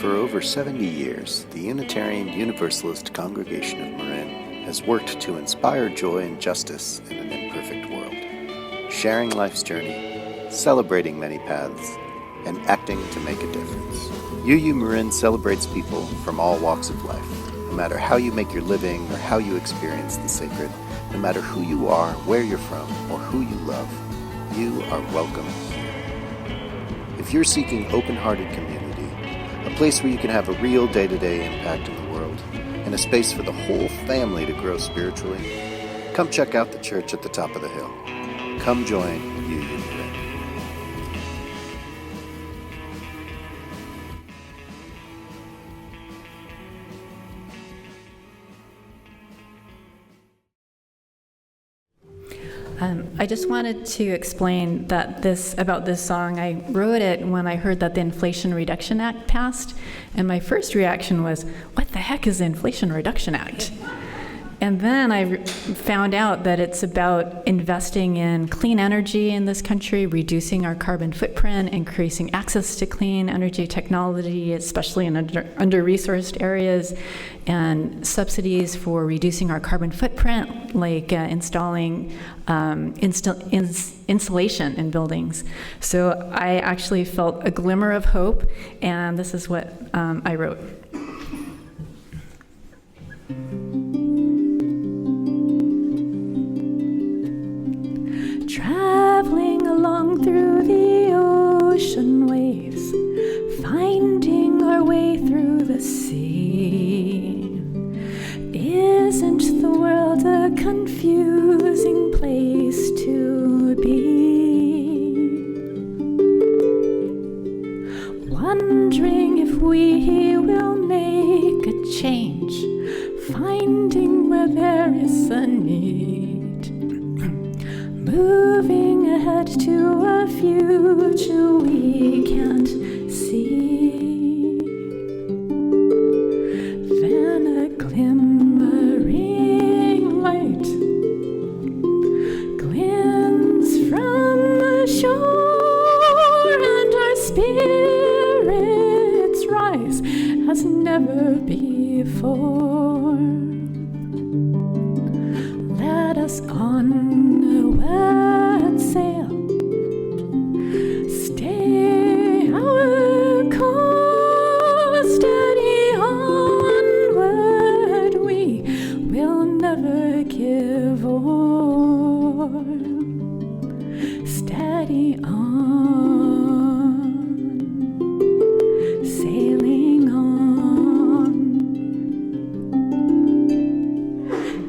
For over 70 years, the Unitarian Universalist Congregation of Marin has worked to inspire joy and justice in an imperfect world, sharing life's journey, celebrating many paths, and acting to make a difference. UU Marin celebrates people from all walks of life. No matter how you make your living or how you experience the sacred, no matter who you are, where you're from, or who you love, you are welcome here. If you're seeking open-hearted community, a place where you can have a real day-to-day impact in the world, and a space for the whole family to grow spiritually, come check out the church at the top of the hill. Come join UU Marin. I just wanted to explain that about this song. I wrote it when I heard that the Inflation Reduction Act passed, and my first reaction was, what the heck is the Inflation Reduction Act? And then I found out that it's about investing in clean energy in this country, reducing our carbon footprint, increasing access to clean energy technology, especially in under-resourced areas, and subsidies for reducing our carbon footprint, like installing insulation in buildings. So I actually felt a glimmer of hope, and this is what I wrote. Traveling along through the ocean waves, finding our way through the sea. Isn't the world a confusing place to be? Wondering if we will make a change, finding where there is a need. Moving ahead to a future we can't see. Then a glimmering light glints from the shore, and our spirits rise as never before. Let us on wet sail, stay our course, steady onward, we will never give o'er. Steady on, sailing on,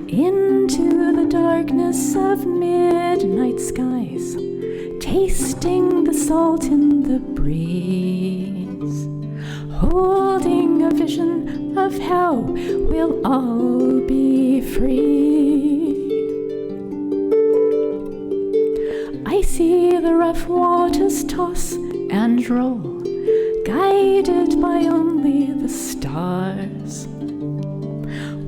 into the darkness of midnight skies, tasting the salt in the breeze, holding a vision of how we'll all be free. I see the rough waters toss and roll, guided by only the stars.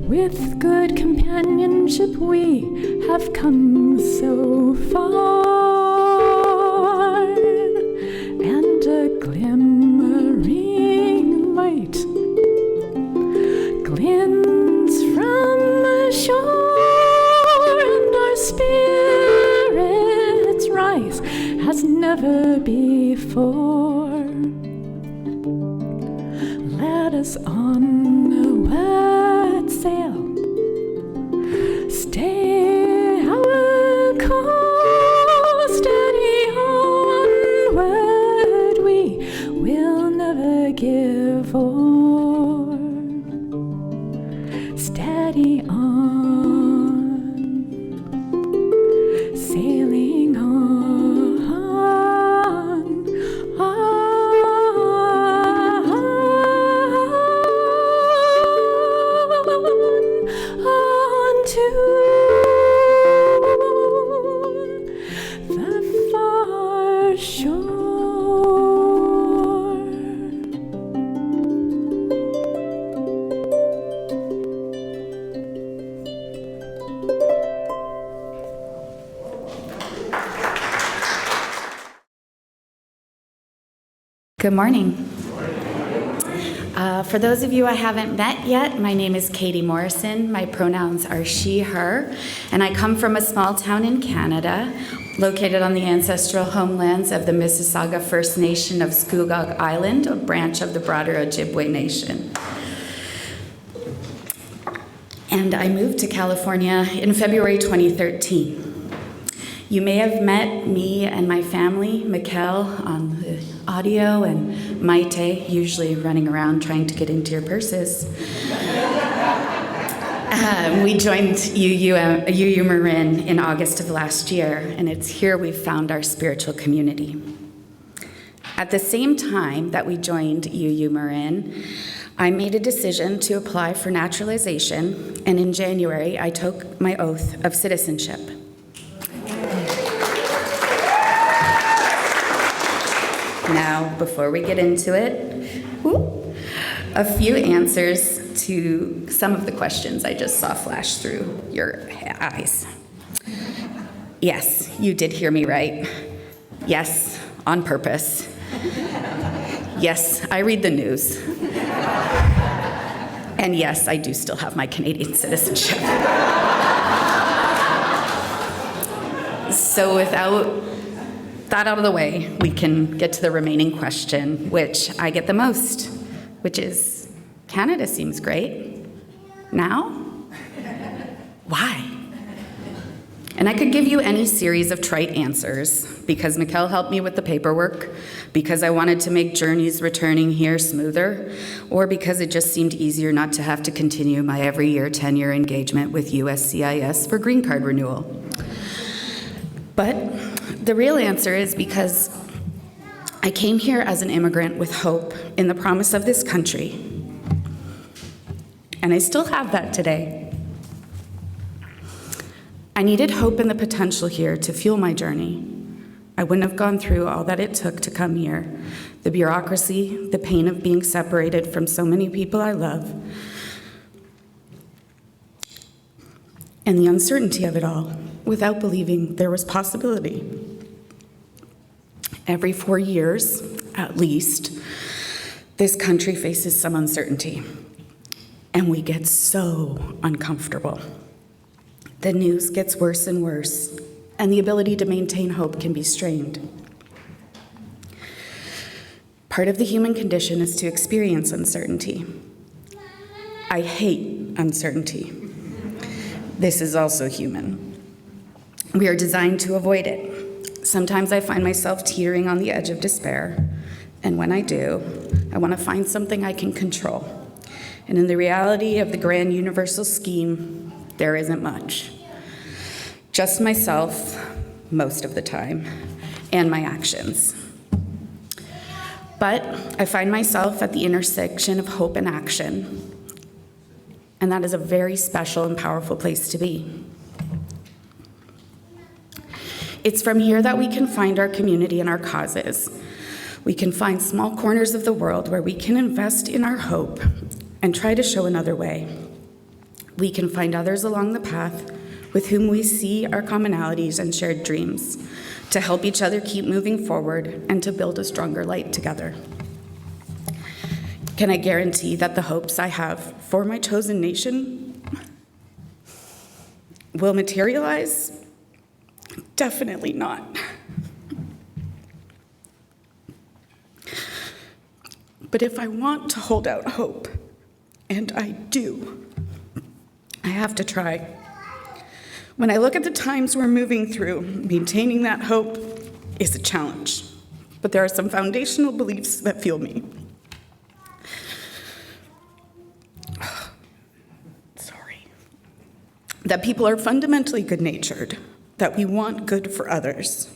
With good companionship we have come so far, and a glimmering light glints from the shore, and our spirits rise as never before. Let us on a wet sail, stay our course, steady onward, we will never give o'er. Steady on, sailing on, on to the far shore. Good morning. For those of you I haven't met yet, my name is Katie Morrison. My pronouns are she, her, and I come from a small town in Canada, located on the ancestral homelands of the Mississauga First Nation of Scugog Island, a branch of the broader Ojibwe Nation. And I moved to California in February 2013. You may have met me and my family, Mikkel on the audio, and Maite, usually running around trying to get into your purses. We joined UU Marin in August of last year, and it's here we've found our spiritual community. At the same time that we joined UU Marin, I made a decision to apply for naturalization, and in January, I took my oath of citizenship. Now, before we get into it, a few answers to some of the questions I just saw flash through your eyes. Yes, you did hear me right. Yes, on purpose. Yes, I read the news. And yes, I do still have my Canadian citizenship. So without that out of the way, we can get to the remaining question, which I get the most, which is, Canada seems great. Now? Why? And I could give you any series of trite answers, because Mikkel helped me with the paperwork, because I wanted to make journeys returning here smoother, or because it just seemed easier not to have to continue my every year 10-year engagement with USCIS for green card renewal. But the real answer is because I came here as an immigrant with hope in the promise of this country. And I still have that today. I needed hope in the potential here to fuel my journey. I wouldn't have gone through all that it took to come here. The bureaucracy, the pain of being separated from so many people I love, and the uncertainty of it all, without believing there was possibility. Every 4 years, at least, this country faces some uncertainty, and we get so uncomfortable. The news gets worse and worse, and the ability to maintain hope can be strained. Part of the human condition is to experience uncertainty. I hate uncertainty. This is also human. We are designed to avoid it. Sometimes I find myself teetering on the edge of despair, and when I do, I want to find something I can control. And in the reality of the grand universal scheme, there isn't much. Just myself, most of the time, and my actions. But I find myself at the intersection of hope and action, and that is a very special and powerful place to be. It's from here that we can find our community and our causes. We can find small corners of the world where we can invest in our hope and try to show another way. We can find others along the path with whom we see our commonalities and shared dreams to help each other keep moving forward and to build a stronger light together. Can I guarantee that the hopes I have for my chosen nation will materialize? Definitely not. But if I want to hold out hope, and I do, I have to try. When I look at the times we're moving through, maintaining that hope is a challenge. But there are some foundational beliefs that fuel me. That people are fundamentally good-natured, that we want good for others,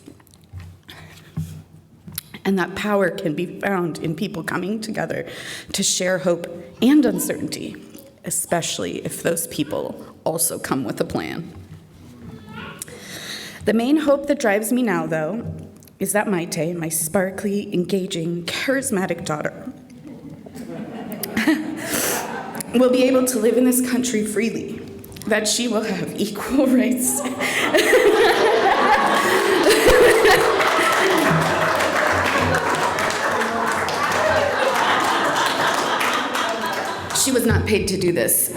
and that power can be found in people coming together to share hope and uncertainty, especially if those people also come with a plan. The main hope that drives me now, though, is that Maite, my sparkly, engaging, charismatic daughter, will be able to live in this country freely, that she will have equal rights. She was not paid to do this.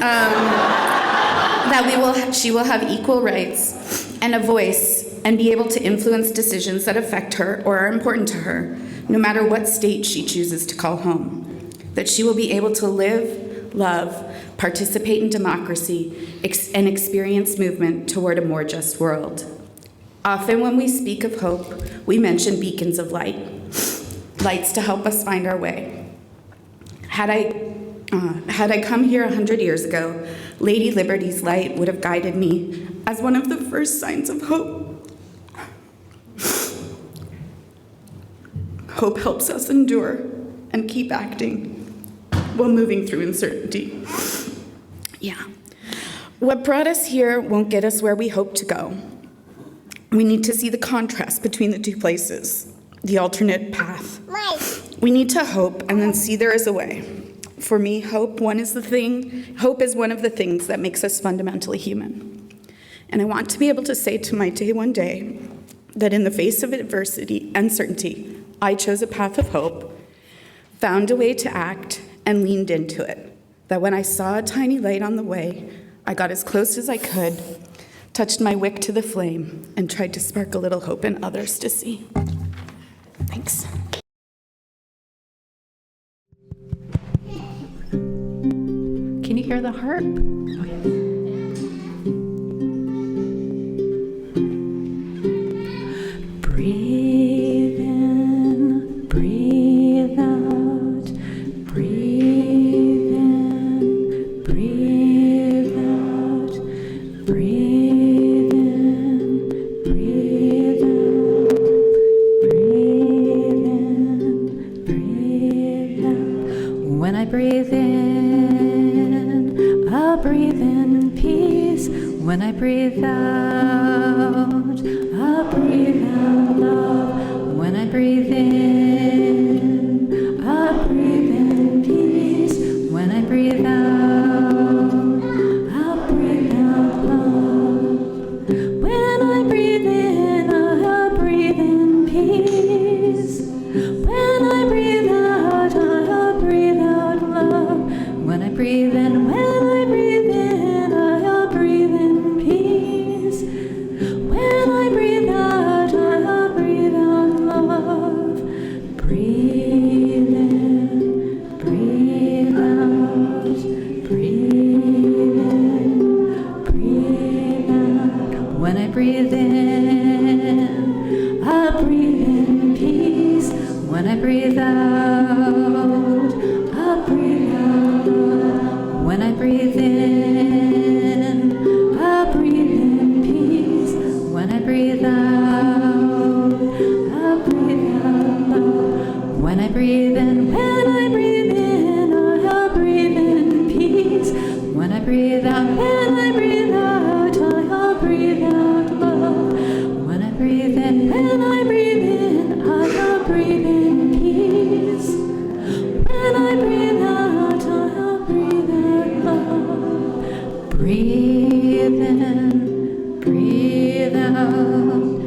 That she will have equal rights and a voice and be able to influence decisions that affect her or are important to her, no matter what state she chooses to call home. That she will be able to live, love, participate in democracy, and experience movement toward a more just world. Often when we speak of hope, we mention beacons of light, lights to help us find our way. Had I come here 100 years ago, Lady Liberty's light would have guided me as one of the first signs of hope. Hope helps us endure and keep acting while moving through uncertainty. Yeah. What brought us here won't get us where we hope to go. We need to see the contrast between the two places, the alternate path. We need to hope and then see there is a way. For me, hope is one of the things that makes us fundamentally human. And I want to be able to say to my day one day that in the face of adversity, uncertainty, I chose a path of hope, found a way to act, and leaned into it. That when I saw a tiny light on the way, I got as close as I could, touched my wick to the flame, and tried to spark a little hope in others to see. Thanks. Can you hear the harp? Okay. Breathe in, breathe out, breathe in, breathe out, breathe in, breathe out, breathe in, breathe out. When I breathe in, I'll breathe in peace. When I breathe out, I'll breathe out love. When I breathe in, I'll breathe in peace. When I breathe out, I'll breathe out love. When I breathe in, I'll breathe in peace. When I breathe out, I'll breathe out love. When I breathe in, I'll breathe in peace. When I breathe out, I'll breathe out love. Breathe in, breathe out, breathe in, breathe out. When I breathe in, I'll breathe in peace. When I breathe out, I'll breathe out love. When I breathe in, I'll breathe in peace. When I breathe out, I'll breathe out love. When I breathe in, I'll breathe in peace. When I breathe out, I'll breathe out love. When I breathe in, I'll breathe in peace. When I breathe out, I'll breathe out love. Breathe in, breathe out,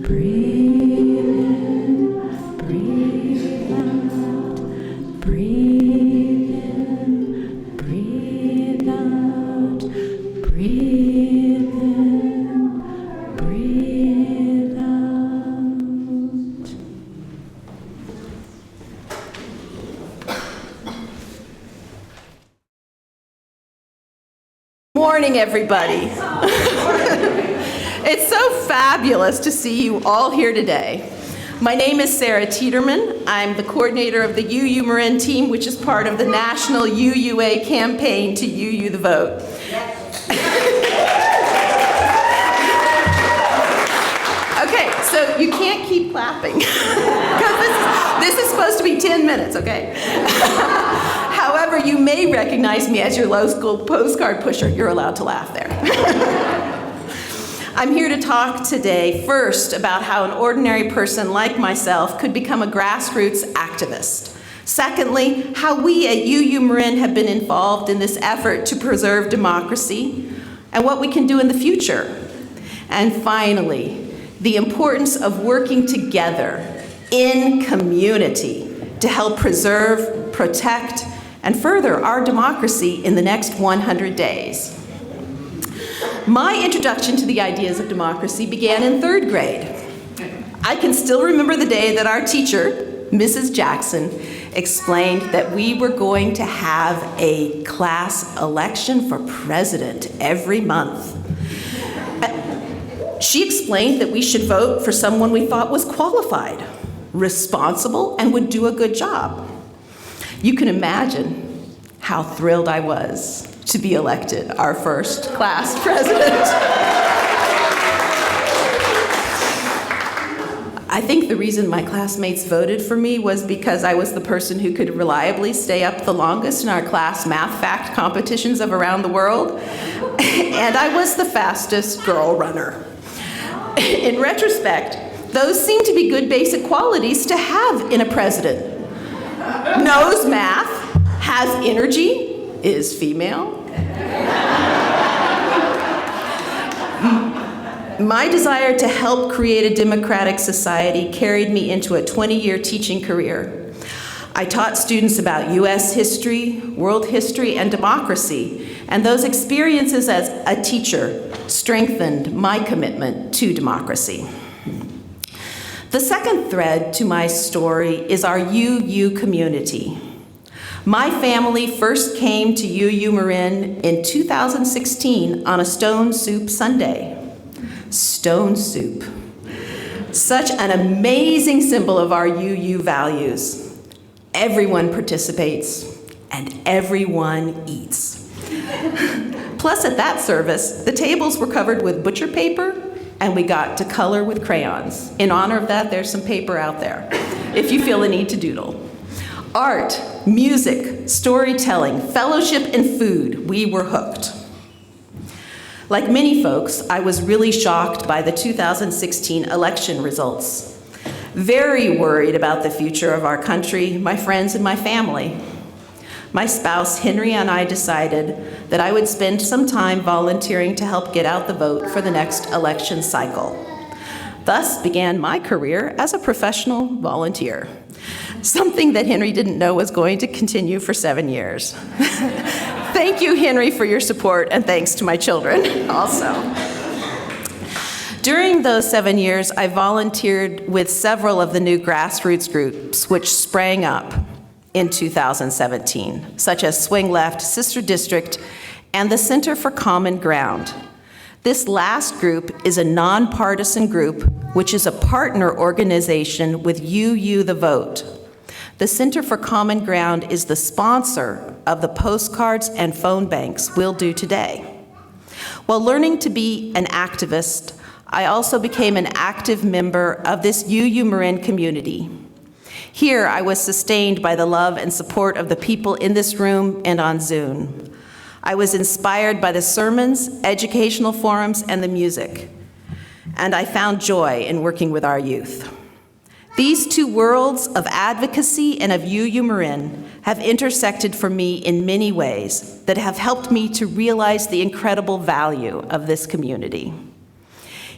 breathe in, breathe out, breathe in, breathe out, breathe in, breathe out. Morning, everybody. It's so fabulous to see you all here today. My name is Sarah Tiederman. I'm the coordinator of the UU Marin team, which is part of the national UUA campaign to UU the vote. Okay, so you can't keep clapping because this is supposed to be 10 minutes, okay? However, you may recognize me as your low school postcard pusher. You're allowed to laugh there. I'm here to talk today first about how an ordinary person like myself could become a grassroots activist. Secondly, how we at UU Marin have been involved in this effort to preserve democracy and what we can do in the future. And finally, the importance of working together in community to help preserve, protect, and further our democracy in the next 100 days. My introduction to the ideas of democracy began in 3rd grade. I can still remember the day that our teacher, Mrs. Jackson, explained that we were going to have a class election for president every month. She explained that we should vote for someone we thought was qualified, responsible, and would do a good job. You can imagine how thrilled I was to be elected our first class president. I think the reason my classmates voted for me was because I was the person who could reliably stay up the longest in our class math fact competitions of around the world, and I was the fastest girl runner. In retrospect, those seem to be good basic qualities to have in a president. Knows math, has energy, is female. My desire to help create a democratic society carried me into a 20-year teaching career. I taught students about U.S. history, world history, and democracy, and those experiences as a teacher strengthened my commitment to democracy. The second thread to my story is our UU community. My family first came to UU Marin in 2016 on a stone soup Sunday. Stone soup. Such an amazing symbol of our UU values. Everyone participates and everyone eats. Plus, at that service, the tables were covered with butcher paper and we got to color with crayons. In honor of that, there's some paper out there if you feel the need to doodle. Art, music, storytelling, fellowship, and food, we were hooked. Like many folks, I was really shocked by the 2016 election results. Very worried about the future of our country, my friends, and my family. My spouse, Henry, and I decided that I would spend some time volunteering to help get out the vote for the next election cycle. Thus began my career as a professional volunteer, something that Henry didn't know was going to continue for 7 years. Thank you, Henry, for your support, and thanks to my children also. During those 7 years, I volunteered with several of the new grassroots groups which sprang up in 2017, such as Swing Left, Sister District, and the Center for Common Ground. This last group is a nonpartisan group, which is a partner organization with UU The Vote. The Center for Common Ground is the sponsor of the postcards and phone banks we'll do today. While learning to be an activist, I also became an active member of this UU Marin community. Here, I was sustained by the love and support of the people in this room and on Zoom. I was inspired by the sermons, educational forums, and the music. And I found joy in working with our youth. These two worlds of advocacy and of UU Marin have intersected for me in many ways that have helped me to realize the incredible value of this community.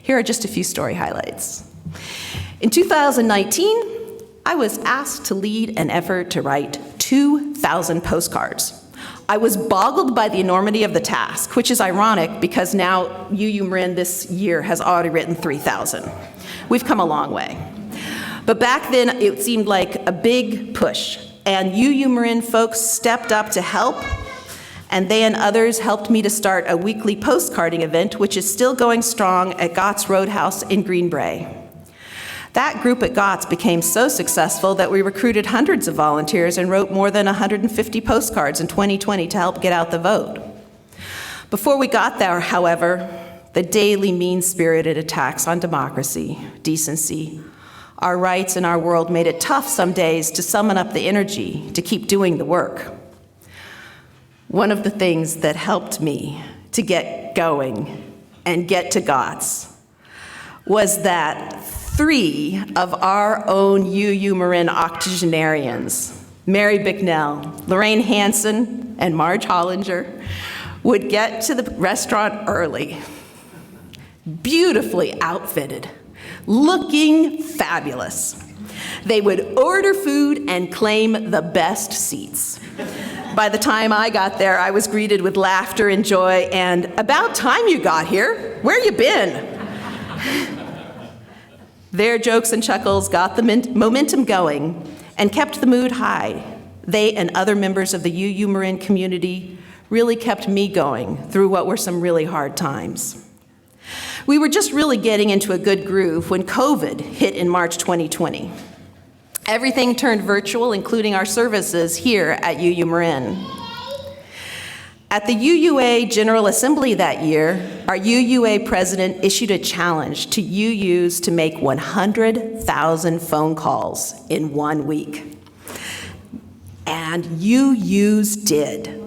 Here are just a few story highlights. In 2019, I was asked to lead an effort to write 2,000 postcards. I was boggled by the enormity of the task, which is ironic because now UU Marin this year has already written 3,000. We've come a long way. But back then, it seemed like a big push, and UU Marin folks stepped up to help, and they and others helped me to start a weekly postcarding event, which is still going strong at Gott's Roadhouse in Greenbrae. That group at Gott's became so successful that we recruited hundreds of volunteers and wrote more than 150 postcards in 2020 to help get out the vote. Before we got there, however, the daily mean-spirited attacks on democracy, decency, our rights, and our world made it tough some days to summon up the energy to keep doing the work. One of the things that helped me to get going and get to Gott's was that 3 of our own UU Marin octogenarians, Mary Bicknell, Lorraine Hansen, and Marge Hollinger, would get to the restaurant early, beautifully outfitted, looking fabulous. They would order food and claim the best seats. By the time I got there, I was greeted with laughter and joy and, "About time you got here. Where you been?" Their jokes and chuckles got the momentum going and kept the mood high. They and other members of the UU Marin community really kept me going through what were some really hard times. We were just really getting into a good groove when COVID hit in March 2020. Everything turned virtual, including our services here at UU Marin. At the UUA General Assembly that year, our UUA president issued a challenge to UUs to make 100,000 phone calls in 1 week. And UUs did.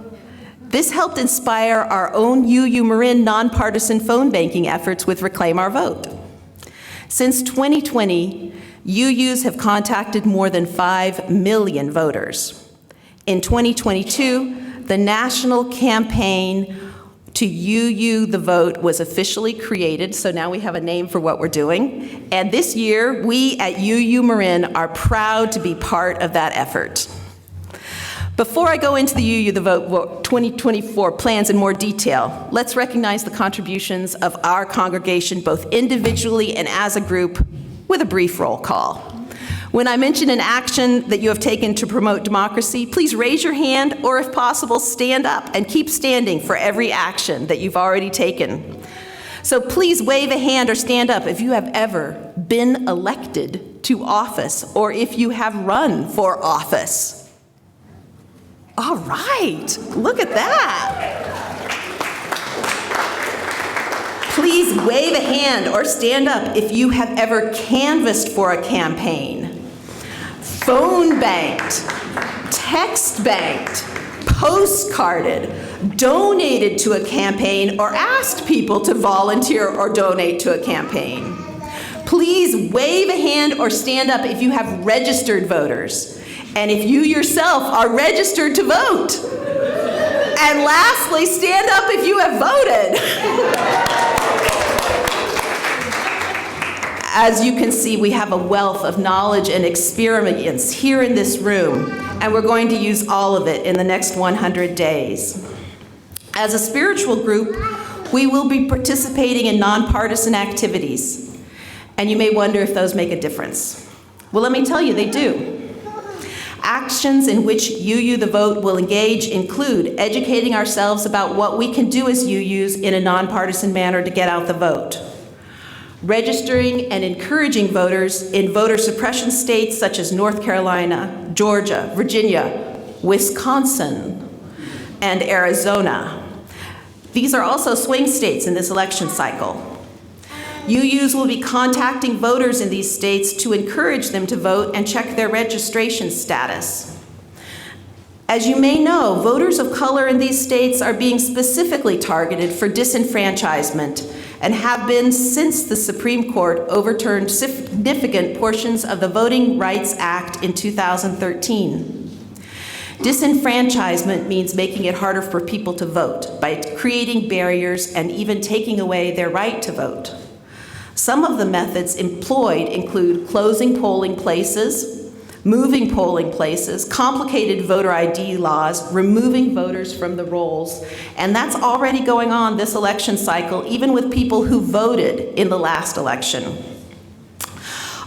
This helped inspire our own UU Marin nonpartisan phone banking efforts with Reclaim Our Vote. Since 2020, UUs have contacted more than 5 million voters. In 2022, the national campaign to UU the Vote was officially created, so now we have a name for what we're doing. And this year, we at UU Marin are proud to be part of that effort. Before I go into the UU the Vote 2024 plans in more detail, let's recognize the contributions of our congregation both individually and as a group with a brief roll call. When I mention an action that you have taken to promote democracy, please raise your hand or, if possible, stand up and keep standing for every action that you've already taken. So please wave a hand or stand up if you have ever been elected to office or if you have run for office. All right, look at that. Please wave a hand or stand up if you have ever canvassed for a campaign, phone banked, text banked, postcarded, donated to a campaign, or asked people to volunteer or donate to a campaign. Please wave a hand or stand up if you have registered voters, and if you yourself are registered to vote. And lastly, stand up if you have voted. As you can see, we have a wealth of knowledge and experience here in this room, and we're going to use all of it in the next 100 days. As a spiritual group, we will be participating in nonpartisan activities, and you may wonder if those make a difference. Well, let me tell you, they do. Actions in which UU the Vote will engage include educating ourselves about what we can do as UUs in a nonpartisan manner to get out the vote, registering and encouraging voters in voter suppression states such as North Carolina, Georgia, Virginia, Wisconsin, and Arizona. These are also swing states in this election cycle. UUs will be contacting voters in these states to encourage them to vote and check their registration status. As you may know, voters of color in these states are being specifically targeted for disenfranchisement and have been since the Supreme Court overturned significant portions of the Voting Rights Act in 2013. Disenfranchisement means making it harder for people to vote by creating barriers and even taking away their right to vote. Some of the methods employed include closing polling places, moving polling places, complicated voter ID laws, removing voters from the rolls, and that's already going on this election cycle, even with people who voted in the last election.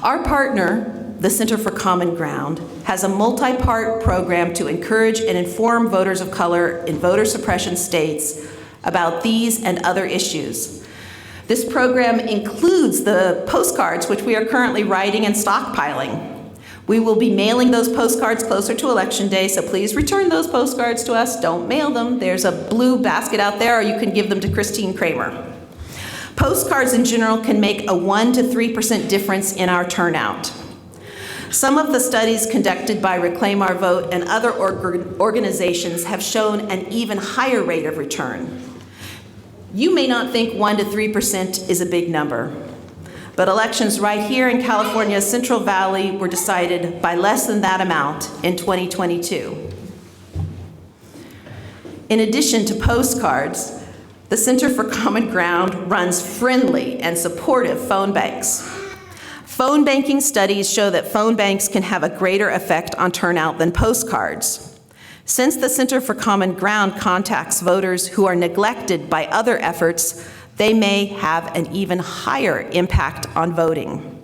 Our partner, the Center for Common Ground, has a multi-part program to encourage and inform voters of color in voter suppression states about these and other issues. This program includes the postcards, which we are currently writing and stockpiling. We will be mailing those postcards closer to Election Day, so please return those postcards to us. Don't mail them. There's a blue basket out there, or you can give them to Christine Kramer. Postcards in general can make a 1% to 3% difference in our turnout. Some of the studies conducted by Reclaim Our Vote and other organizations have shown an even higher rate of return. You may not think 1% to 3% is a big number, but elections right here in California's Central Valley were decided by less than that amount in 2022. In addition to postcards, the Center for Common Ground runs friendly and supportive phone banks. Phone banking studies show that phone banks can have a greater effect on turnout than postcards. Since the Center for Common Ground contacts voters who are neglected by other efforts, they may have an even higher impact on voting.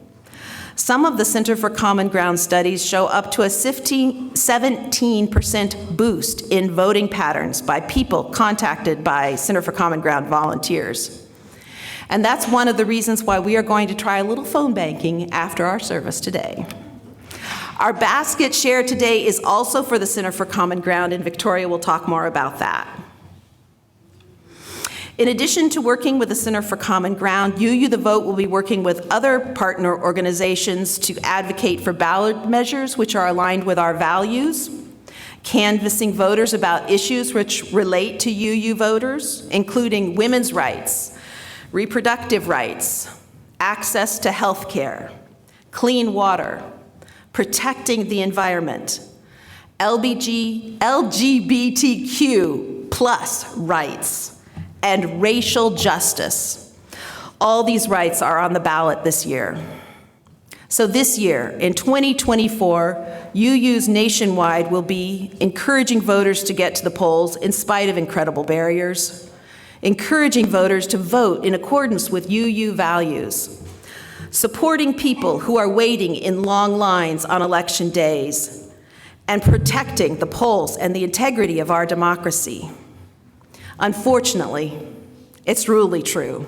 Some of the Center for Common Ground studies show up to a 17% boost in voting patterns by people contacted by Center for Common Ground volunteers. And that's one of the reasons why we are going to try a little phone banking after our service today. Our basket share today is also for the Center for Common Ground, and Victoria will talk more about that. In addition to working with the Center for Common Ground, UU The Vote will be working with other partner organizations to advocate for ballot measures which are aligned with our values, canvassing voters about issues which relate to UU voters, including women's rights, reproductive rights, access to health care, clean water, protecting the environment, LGBTQ plus rights, and racial justice. All these rights are on the ballot this year. So this year, in 2024, UU's nationwide will be encouraging voters to get to the polls in spite of incredible barriers, encouraging voters to vote in accordance with UU values, supporting people who are waiting in long lines on election days, and protecting the polls and the integrity of our democracy. Unfortunately, it's really true.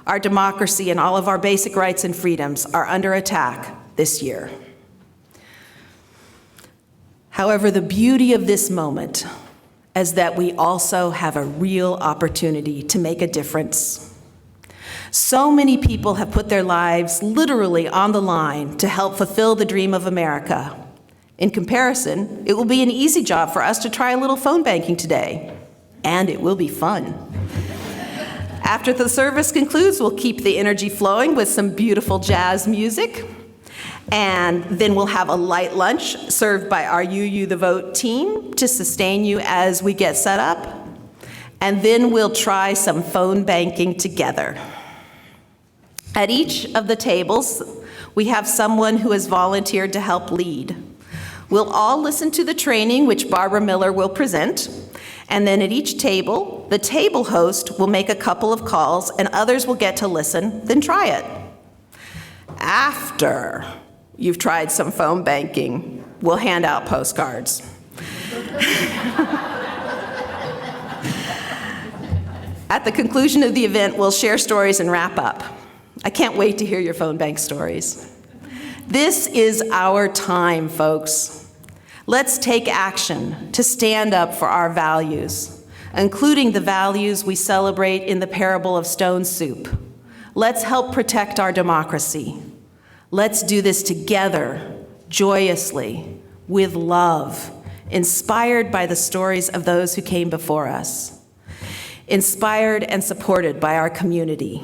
Our democracy and all of our basic rights and freedoms are under attack this year. However, the beauty of this moment is that we also have a real opportunity to make a difference. So many people have put their lives literally on the line to help fulfill the dream of America. In comparison, it will be an easy job for us to try a little phone banking today. And it will be fun. After the service concludes, we'll keep the energy flowing with some beautiful jazz music. And then we'll have a light lunch served by our UU The Vote team to sustain you as we get set up. And then we'll try some phone banking together. At each of the tables, we have someone who has volunteered to help lead. We'll all listen to the training which Barbara Miller will present. And then at each table, the table host will make a couple of calls and others will get to listen, then try it. After you've tried some phone banking, we'll hand out postcards. At the conclusion of the event, we'll share stories and wrap up. I can't wait to hear your phone bank stories. This is our time, folks. Let's take action to stand up for our values, including the values we celebrate in the parable of stone soup. Let's help protect our democracy. Let's do this together, joyously, with love, inspired by the stories of those who came before us, inspired and supported by our community,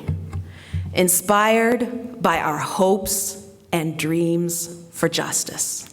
inspired by our hopes and dreams for justice.